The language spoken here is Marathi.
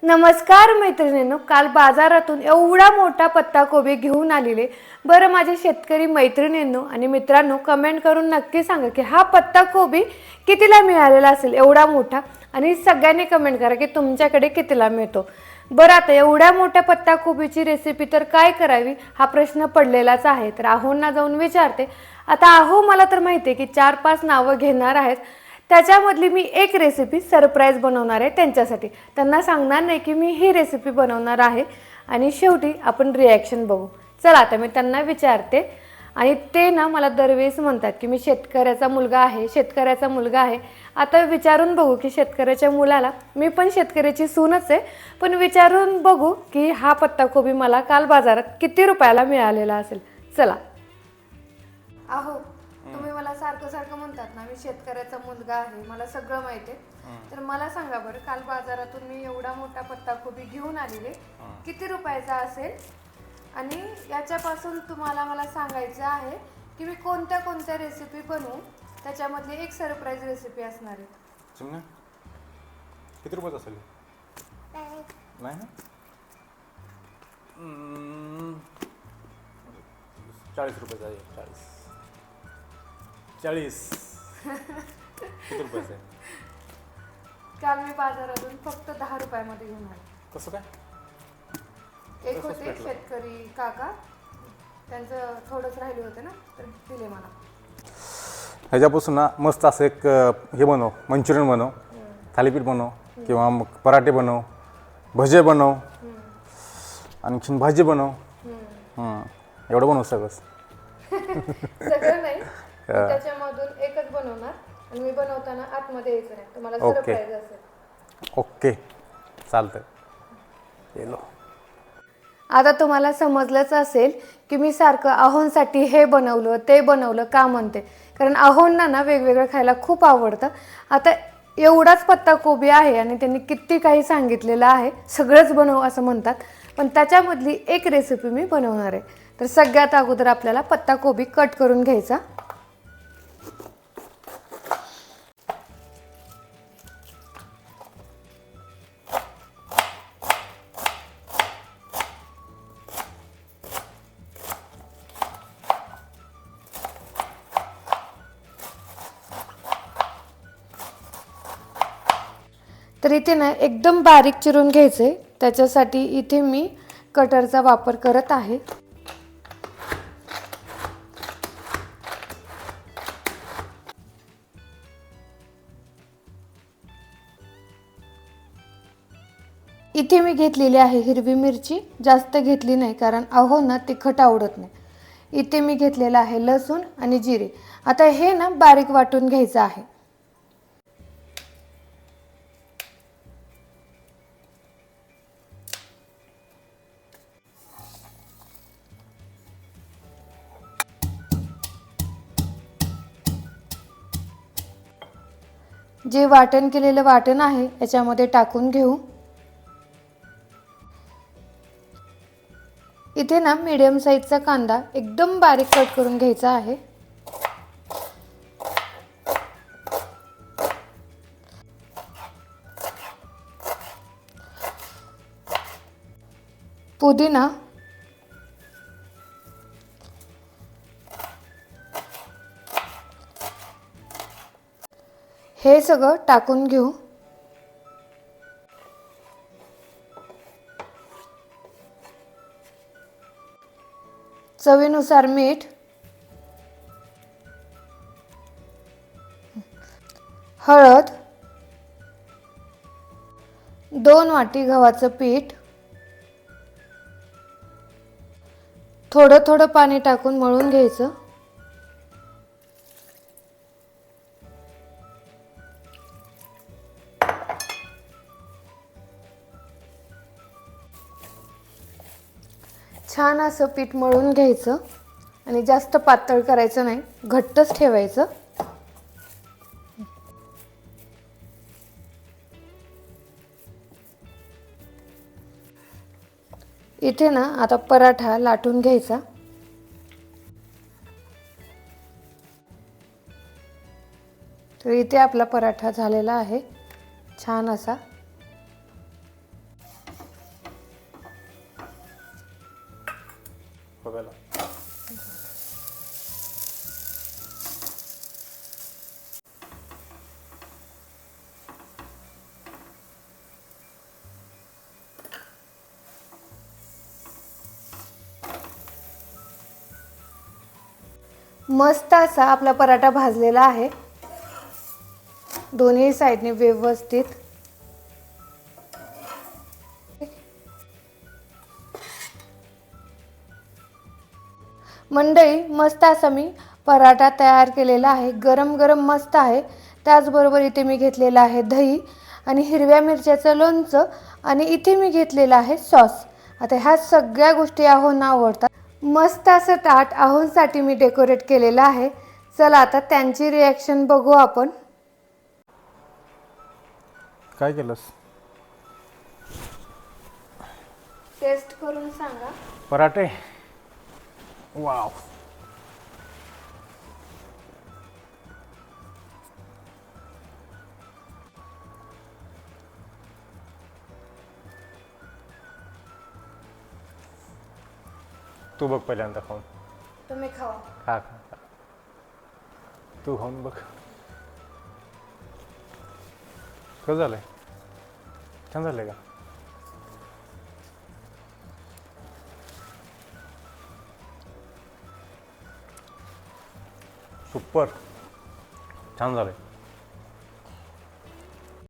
नमस्कार मैत्रिणींनो, काल बाजारातून एवढा मोठा पत्ताकोबी घेऊन आलेले। बरं माझे शेतकरी मैत्रिणींनो आणि मित्रांनो कमेंट करून नक्की सांगा की हा पत्ताकोबी कितीला मिळालेला असेल एवढा मोठा, आणि सगळ्यांनी कमेंट करा की तुमच्याकडे कितीला मिळतो। बरं आता एवढ्या मोठ्या पत्ताकोबीची रेसिपी तर काय करावी हा प्रश्न पडलेलाच आहे। तर आहोंना जाऊन विचारते। आता आहो मला तर माहिती आहे की 4-5 नावं घेणार आहेत, त्याच्यामधली मी एक रेसिपी सरप्राईज बनवणार आहे त्यांच्यासाठी। त्यांना सांगणार नाही की मी ही रेसिपी बनवणार आहे, आणि शेवटी आपण रिॲक्शन बघू। चला आता मी त्यांना विचारते। आणि ते ना मला दरवेळेस म्हणतात की मी शेतकऱ्याचा मुलगा आहे, शेतकऱ्याचा मुलगा आहे। आता विचारून बघू की शेतकऱ्याच्या मुलाला, मी पण शेतकऱ्याची सूनच आहे, पण विचारून बघू की हा पत्ताकोबी मला काल बाजारात किती रुपयाला मिळालेला असेल। चला। आहो तुम्ही मला सारखं सारखं म्हणतात ना मी शेतकऱ्याचा मुलगा आहे, मला सगळं माहिती आहे। तर मला सांगा बरं, काल बाजारातून मी एवढा मोठा पत्ताकोबी घेऊन आलेले, किती रुपयाचा असेल? आणि याच्यापासून तुम्हाला मला सांगायचं आहे की मी कोणत्या कोणत्या रेसिपी बनवू, त्याच्यामधली एक सरप्राईज रेसिपी असणार आहे। चिमण्या किती रुपयाचा असेल? नाही ना, 40 रुपयाचा आहे। 40 किती रुपयाचा आहे? काल मी बाजारातून फक्त 10 रुपयामध्ये घेऊन आले। कसं काय? एक होते शेतकरी काका, त्यांचं थोडंच राहिले होते ना, तर दिले मला। ह्याच्यापासून ना मस्त असं एक हे बनव, मंचुरियन बनव, थालीपीठ बनव, किंवा मग पराठे बनव, भजे बनव, आणखीन भाजी बनव। एवढं बनव सगळं। सगळं नाही, त्याच्यामधून एकच बनवणार, आणि मी बनवताना आतमध्ये यायचं नाही, तुम्हाला सरप्राईज असेल। ओके, चालतंय। येलो। आता तुम्हाला समजलंच असेल की मी सारखं आहोंसाठी हे बनवलं ते बनवलं का म्हणते, कारण आहोंना ना वेगवेगळं खायला खूप आवडतं। आता एवढाच पत्ताकोबी आहे आणि त्यांनी किती काही सांगितलेलं आहे, सगळंच बनव असं म्हणतात, पण त्याच्यामधली एक रेसिपी मी बनवणार आहे। तर सगळ्यात अगोदर आपल्याला पत्ताकोबी कट करून घ्यायचा। तर इथे ना एकदम बारीक चिरून घ्यायचे, त्याच्यासाठी इथे मी कटरचा वापर करत आहे। इथे मी घेतलेली आहे हिरवी मिरची, जास्त घेतली नाही कारण आहोंना तिखट आवडत नाही। इथे मी घेतलेला आहे लसूण आणि जिरे। आता हे ना बारीक वाटून घ्यायचं आहे। जे वाटण केलेलं वाटण आहे याच्यामध्ये टाकून घेऊ। इथे ना मीडियम साईजचा कांदा एकदम बारीक कट करून घ्यायचा आहे। पुदिना, हे सगळं टाकून घेऊ। चवीनुसार मीठ, हळद, 2 वाटी गव्हाचं पीठ, थोडं थोडं पाणी टाकून मळून घ्यायचं। छान असं पीठ मळून घ्यायचं, आणि जास्त पातळ करायचं नाही, घट्टच ठेवायचं। इथे ना आता पराठा लाटून घ्यायचा। तर इथे आपला पराठा झालेला आहे छान असा। बघायला. मस्त असा आपला पराठा भाजलेला आहे दोन्ही साईडने व्यवस्थित. मंडळी, मस्त असा मी पराठा तयार केलेला आहे. गरम गरम मस्त आहे. त्याचबरोबर इथे मी घेतलेलं आहे दही आणि हिरव्या मिरच्याचं लोणचं आणि इथे मी घेतलेलं आहे सॉस. आता ह्या सगळ्या गोष्टी आहोंना आवडतात. मस्त असं ताट आहोंसाठी मी डेकोरेट केलेलं आहे. चला आता त्यांची रिॲक्शन बघू आपण. काय केलंस? टेस्ट करून सांगा. पराठे. वाव. तू बघ पहिल्यांदा खाऊन. तुम्ही खावा. खा खा खा. तू खाऊन बघ. कसं झालंय? छान झालंय का? सुपर. छान झालंय.